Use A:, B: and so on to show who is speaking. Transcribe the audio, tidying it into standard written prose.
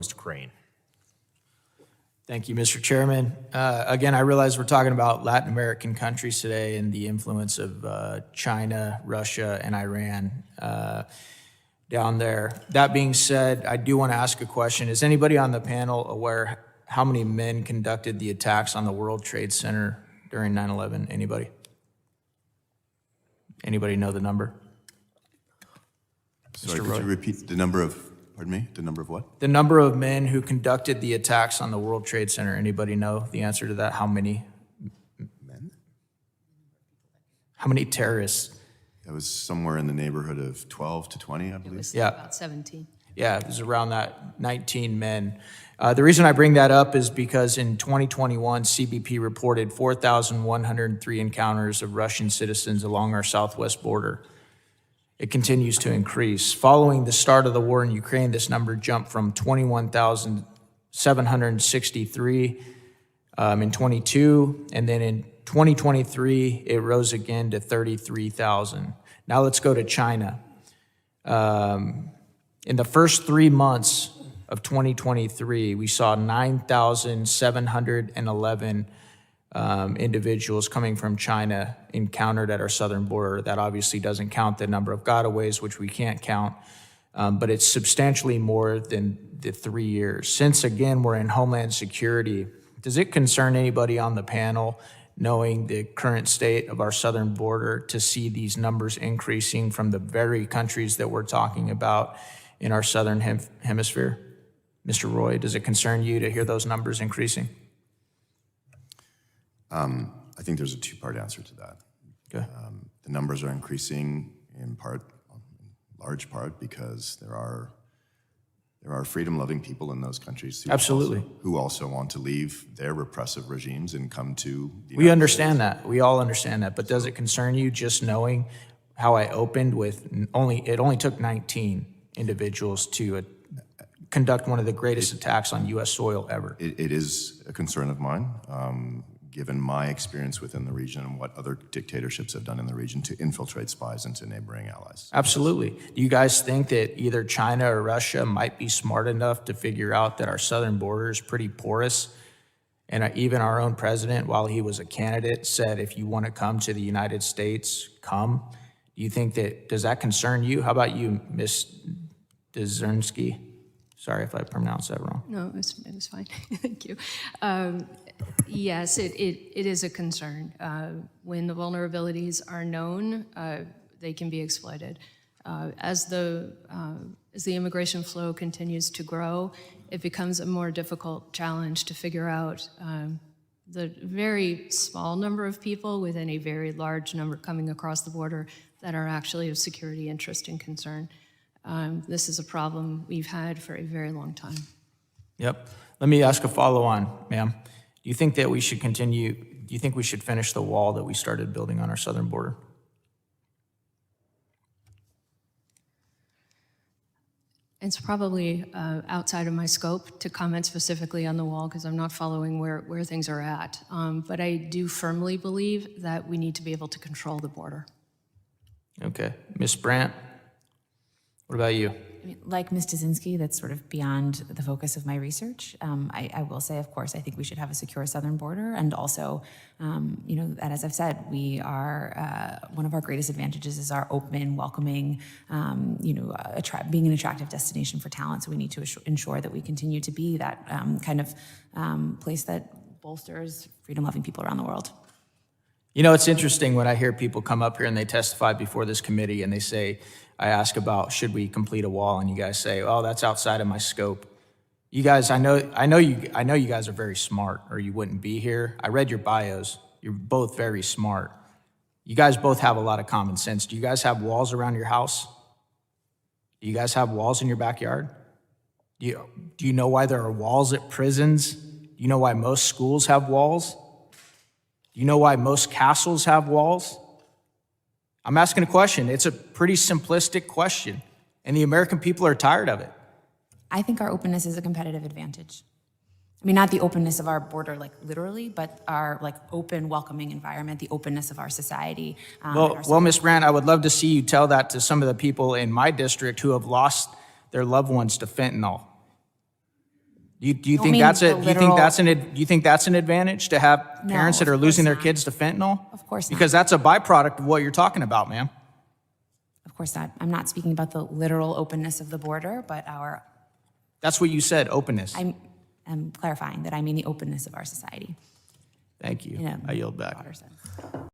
A: Mr. Crane.
B: Thank you, Mr. Chairman. Again, I realize we're talking about Latin American countries today and the influence of China, Russia, and Iran down there. That being said, I do want to ask a question. Is anybody on the panel aware how many men conducted the attacks on the World Trade Center during 9/11? Anybody? Anybody know the number?
C: Sorry,
B: Mr.
C: could
B: Roy?
C: you repeat the number of, pardon me, the number of what?
B: The number of men who conducted the attacks on the World Trade Center. Anybody know the answer to that? How many?
C: Men?
B: How many terrorists?
C: It was somewhere in the neighborhood of 12 to 20, I
D: It
C: believe.
D: was
B: Yeah.
D: about 17.
B: Yeah, it was around that 19 men. The reason I bring that up is because in 2021, CBP reported 4,103 encounters of Russian citizens along our southwest border. It continues to increase. Following the start of the war in Ukraine, this number jumped from 21,763 in 22, and then in 2023, it rose again to 33,000. Now let's go to China. In the first 3 months of 2023, we saw 9,711 individuals coming from China encountered at our southern border. That obviously doesn't count the number of gotaways, which we can't count, but it's substantially more than the 3 years. Since, again, we're in Homeland Security, does it concern anybody on the panel, knowing the current state of our southern border, to see these numbers increasing from the very countries that we're talking about in our southern hemisphere? Mr. Roy, does it concern you to hear those numbers increasing?
C: I think there's a two-part answer to that.
B: Okay.
C: The numbers are increasing in large part, because there are freedom-loving people in those countries
B: Absolutely.
C: who also want to leave their repressive regimes and come to the
B: We
C: United
B: understand that. We all understand that. But does it concern you just knowing how I opened with it only took 19 individuals to conduct one of the greatest attacks on U.S. soil ever?
C: It is a concern of mine, given my experience within the region and what other dictatorships have done in the region to infiltrate spies into neighboring allies.
B: Absolutely. Do you guys think that either China or Russia might be smart enough to figure out that our southern border is pretty porous? And even our own president, while he was a candidate, said, if you want to come to the United States, come. Do you think does that concern you? How about you, Ms. Dzernsky? Sorry if I pronounced that wrong.
D: No, it was fine. Thank you. Yes, it is a concern. When the vulnerabilities are known, they can be exploited. As the immigration flow continues to grow, it becomes a more difficult challenge to figure out the very small number of people within a very large number coming across the border that are actually of security interest and concern. This is a problem we've had for a very long time.
B: Yep. Let me ask a follow-on, ma'am. Do you think that we should continue, do you think we should finish the wall that we started building on our southern border?
D: It's probably outside of my scope to comment specifically on the wall because I'm not following where things are at. But I do firmly believe that we need to be able to control the border.
B: Okay. Ms. Brandt, what about you?
E: I mean, like Ms. Dzernsky, that's sort of beyond the focus of my research. I will say, of course, I think we should have a secure southern border, and also, and as I've said, we are one of our greatest advantages is our open, welcoming, being an attractive destination for talent. So we need to ensure that we continue to be that kind of place that bolsters freedom-loving people around the world.
B: You know, it's interesting when I hear people come up here and they testify before this committee and they say, I ask about should we complete a wall, and you guys say, "Oh, that's outside of my scope." You guys, I know you guys are very smart, or you wouldn't be here. I read your bios. You're both very smart. You guys both have a lot of common sense. Do you guys have walls around your house? Do you guys have walls in your backyard? Do you know why there are walls at prisons? Do you know why most schools have walls? Do you know why most castles have walls? I'm asking a question. It's a pretty simplistic question, and the American people are tired of it.
E: I think our openness is a competitive advantage. I mean, not the openness of our border, like literally, but our like open, welcoming environment, the openness of our society.
B: Well, Ms. Brandt, I would love to see you tell that to some of the people in my district who have lost their loved ones to fentanyl. Do you
E: Don't
B: think
E: mean
B: that's
E: the
B: do you think that's an advantage to have
E: No,
B: parents that
E: of
B: are losing
E: course
B: their
E: not.
B: kids to fentanyl?
E: Of course not.
B: Because that's a byproduct of what you're talking about, ma'am.
E: Of course not. I'm not speaking about the literal openness of the border, but
B: That's what you said, openness.
E: I'm clarifying that I mean the openness of our society.
B: Thank you.
E: in a
B: I yield back.
E: broader sense.